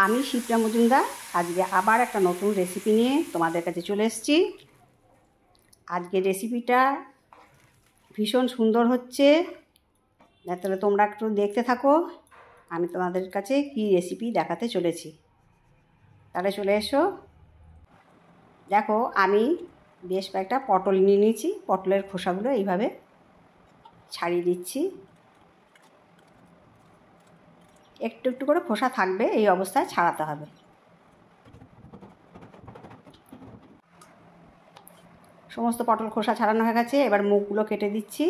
আমি শিপ্রা মজুমদার আজকে আবার একটা নতুন রেসিপি নিয়ে তোমাদের কাছে চলে এসেছি। আজকে রেসিপিটা ভীষণ সুন্দর হচ্ছে, তাহলে তোমরা একটু দেখতে থাকো। আমি তোমাদের কাছে কি রেসিপি দেখাতে চলেছি, তাহলে চলে এসো। দেখো, আমি বেশ কয়েকটা পটল নিয়ে নিয়েছি। পটলের খোসাগুলো এইভাবে ছাড়িয়ে দিচ্ছি। একটু একটু করে খোসা থাকবে, এই অবস্থায় ছাড়াতে হবে। সমস্ত পটল খোসা ছাড়ানো হয়ে গেছে, এবার মুখগুলো কেটে দিচ্ছি।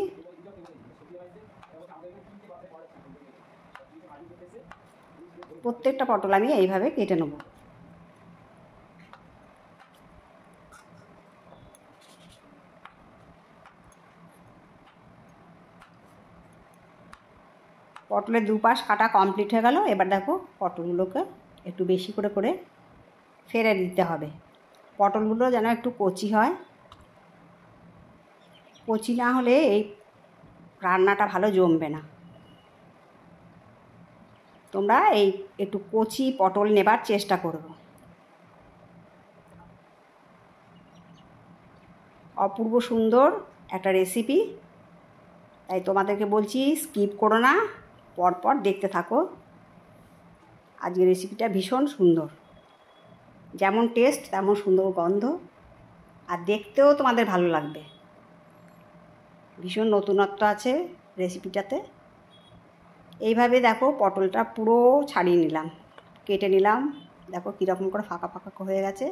প্রত্যেকটা পটল আমি এইভাবে কেটে নেব। পটলের দুপাশ কাটা কমপ্লিট হয়ে গেল। এবার দেখো, পটলগুলোকে একটু বেশি করে করে ফেলে দিতে হবে। পটলগুলো যেন একটু কচি হয়, কচি না হলে এই রান্নাটা ভালো জমবে না। তোমরা এই একটু কচি পটল নেবার চেষ্টা করো। অপূর্ব সুন্দর একটা রেসিপি, তাই তোমাদেরকে বলছি স্কিপ করো না, পরপর দেখতে থাকো। আজকের রেসিপিটা ভীষণ সুন্দর, যেমন টেস্ট তেমন সুন্দর গন্ধ, আর দেখতেও তোমাদের ভালো লাগবে। ভীষণ নতুনত্ব আছে রেসিপিটাতে। এইভাবে দেখো, পটলটা পুরো ছাড়িয়ে নিলাম, কেটে নিলাম। দেখো কীরকম করে ফাঁকা ফাঁকা হয়ে গেছে,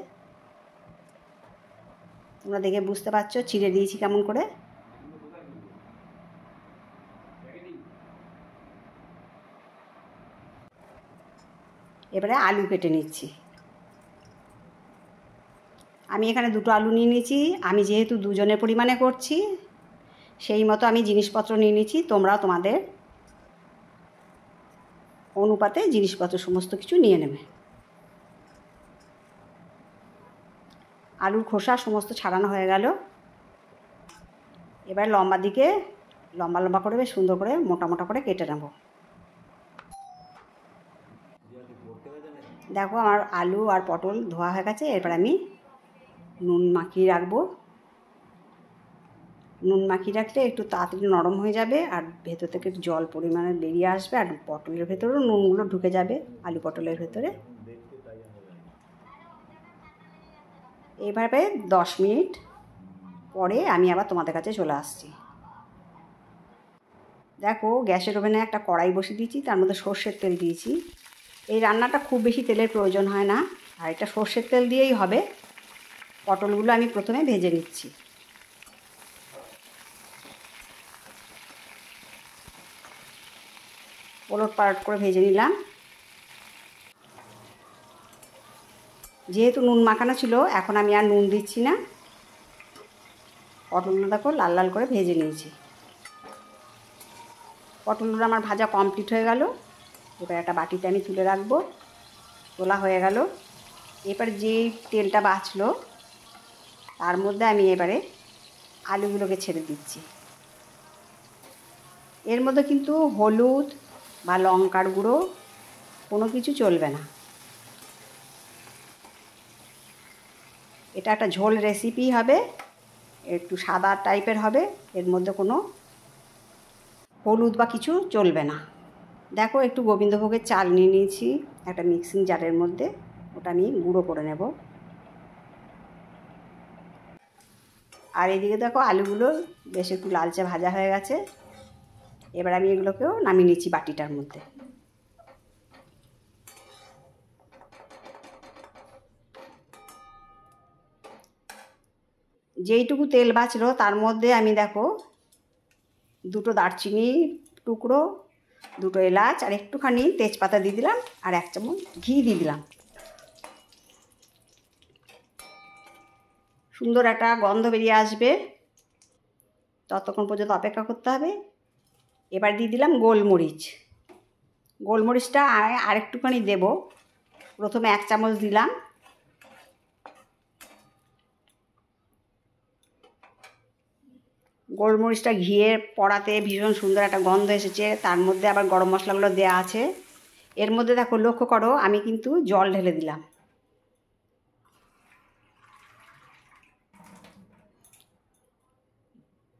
তোমরা দেখে বুঝতে পারছো ছিঁড়ে দিয়েছি কেমন করে। এবারে আলু কেটে নিচ্ছি। আমি এখানে দুটো আলু নিয়ে নিয়েছি। আমি যেহেতু দুজনের পরিমাণে করছি, সেই মতো আমি জিনিসপত্র নিয়ে নিয়েছি। তোমরাও তোমাদের অনুপাতে জিনিসপত্র সমস্ত কিছু নিয়ে নেবে। আলুর খোসা সমস্ত ছাড়ানো হয়ে গেল। এবার লম্বা দিকে লম্বা লম্বা করে বেশ সুন্দর করে মোটা মোটা করে কেটে নেব। দেখো, আমার আলু আর পটল ধোয়া হয়ে গেছে। এরপর আমি নুন মাখিয়ে রাখবো। নুন মাখিয়ে রাখলে একটু তাড়াতাড়ি নরম হয়ে যাবে, আর ভেতর থেকে জল পরিমাণে বেরিয়ে আসবে, আর পটলের ভেতরেও নুনগুলো ঢুকে যাবে আলু পটলের ভেতরে। এইভাবে 10 মিনিট পরে আমি আবার তোমাদের কাছে চলে আসছি। দেখো, গ্যাসের ওভেনে একটা কড়াই বসিয়ে দিয়েছি, তার মধ্যে সর্ষের তেল দিয়েছি। এই রান্নাটা খুব বেশি তেলের প্রয়োজন হয় না, আর এটা সর্ষের তেল দিয়েই হবে। পটলগুলো আমি প্রথমে ভেজে নিচ্ছি। ওলট পালট করে ভেজে নিলাম। যেহেতু নুন মাখানো ছিল, এখন আমি আর নুন দিচ্ছি না। পটলগুলো দেখো লাল লাল করে ভেজে নিয়েছি। পটলগুলো আমার ভাজা কমপ্লিট হয়ে গেল। এবার একটা বাটিতে আমি তুলে রাখবো। তোলা হয়ে গেল। এবার যে তেলটা বাঁচলো, তার মধ্যে আমি এবারে আলুগুলোকে ছেড়ে দিচ্ছি। এর মধ্যে কিন্তু হলুদ বা লঙ্কার গুঁড়ো কোনো কিছু চলবে না। এটা একটা ঝোল রেসিপি হবে, একটু সাদা টাইপের হবে। এর মধ্যে কোনো হলুদ বা কিছু চলবে না। দেখো, একটু গোবিন্দভোগের চাল নিয়ে নিয়েছি একটা মিক্সিং জারের মধ্যে, ওটা আমি গুঁড়ো করে নেব। আর এইদিকে দেখো, আলুগুলো বেশ একটু লালচে ভাজা হয়ে গেছে। এবার আমি এগুলোকেও নামিয়ে নিচ্ছি বাটিটার মধ্যে। যেইটুকু তেল বাঁচলো, তার মধ্যে আমি দেখো দুটো দারচিনি টুকরো, দুটো এলাচ, আর একটুখানি তেজপাতা দিয়ে দিলাম, আর 1 চামচ ঘি দিয়ে দিলাম। সুন্দর একটা গন্ধ বেরিয়ে আসবে, ততক্ষণ পর্যন্ত অপেক্ষা করতে হবে। এবার দিয়ে দিলাম গোলমরিচ। গোলমরিচটা আরেকটুখানি দেব। প্রথমে 1 চামচ দিলাম। গোলমরিচটা ঘিয়ে পড়াতে ভীষণ সুন্দর একটা গন্ধ এসেছে। তার মধ্যে আবার গরম মশলাগুলো দেওয়া আছে। এর মধ্যে দেখো লক্ষ্য করো আমি কিন্তু জল ঢেলে দিলাম।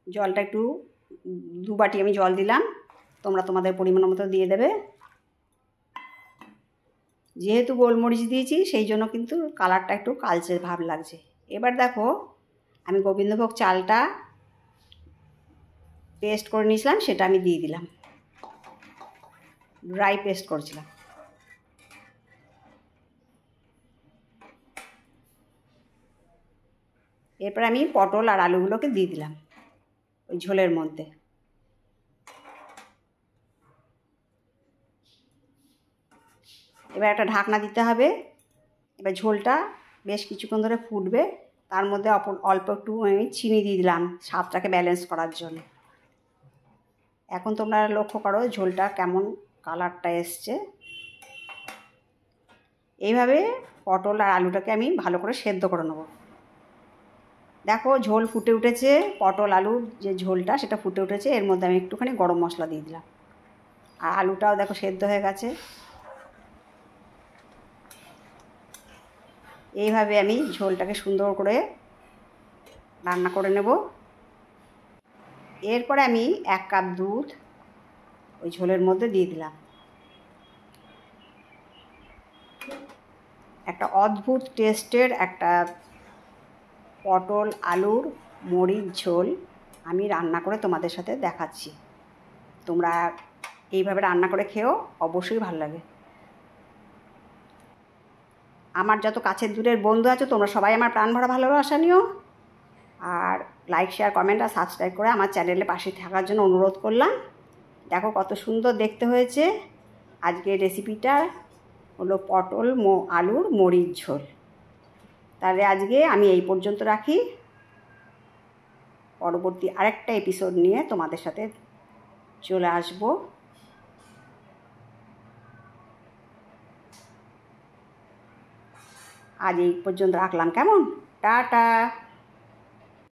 জলটা একটু 2 বাটি আমি জল দিলাম, তোমরা তোমাদের পরিমাণ মতো দিয়ে দেবে। যেহেতু গোলমরিচ দিয়েছি সেই জন্য কিন্তু কালারটা একটু কালচে ভাব লাগছে। এবার দেখো আমি গোবিন্দভোগ চালটা পেস্ট করে নিয়েছিলাম সেটা আমি দিয়ে দিলাম, ড্রাই পেস্ট করছিলাম। এরপর আমি পটল আর আলুগুলোকে দিয়ে দিলাম ওই ঝোলের মধ্যে। এবার একটা ঢাকনা দিতে হবে। এবার ঝোলটা বেশ কিছুক্ষণ ধরে ফুটবে, তার মধ্যে অল্প একটু আমি চিনি দিয়ে দিলাম স্বাদটাকে ব্যালেন্স করার জন্য। এখন তোমরা লক্ষ্য করো ঝোলটা কেমন কালারটা এসছে। এইভাবে পটল আর আলুটাকে আমি ভালো করে সেদ্ধ করে নেব। দেখো ঝোল ফুটে উঠেছে, পটল আলুর যে ঝোলটা সেটা ফুটে উঠেছে। এর মধ্যে আমি একটুখানি গরম মশলা দিয়ে দিলাম, আর আলুটাও দেখো সেদ্ধ হয়ে গেছে। এইভাবে আমি ঝোলটাকে সুন্দর করে রান্না করে নেব। এরপরে আমি 1 কাপ দুধ ওই ঝোলের মধ্যে দিয়ে দিলাম। একটা অদ্ভুত টেস্টের একটা পটল আলুর মরিচ ঝোল আমি রান্না করে তোমাদের সাথে দেখাচ্ছি। তোমরা এইভাবে রান্না করে খেও, অবশ্যই ভালো লাগে। আমার যত কাছের দূরের বন্ধু আছো তোমরা সবাই আমার প্রাণ ভরা ভালোবাসা নিও, আর লাইক শেয়ার কমেন্ট আর সাবস্ক্রাইব করে আমার চ্যানেলে পাশে থাকার জন্য অনুরোধ করলাম। দেখো কত সুন্দর দেখতে হয়েছে। আজকের রেসিপিটা হলো পটল আলুর মরিচ ঝোল। তাহলে আজকে আমি এই পর্যন্ত রাখি, পরবর্তী আরেকটা এপিসোড নিয়ে তোমাদের সাথে চলে আসব। আজ এই পর্যন্ত রাখলাম, কেমন? টাটা।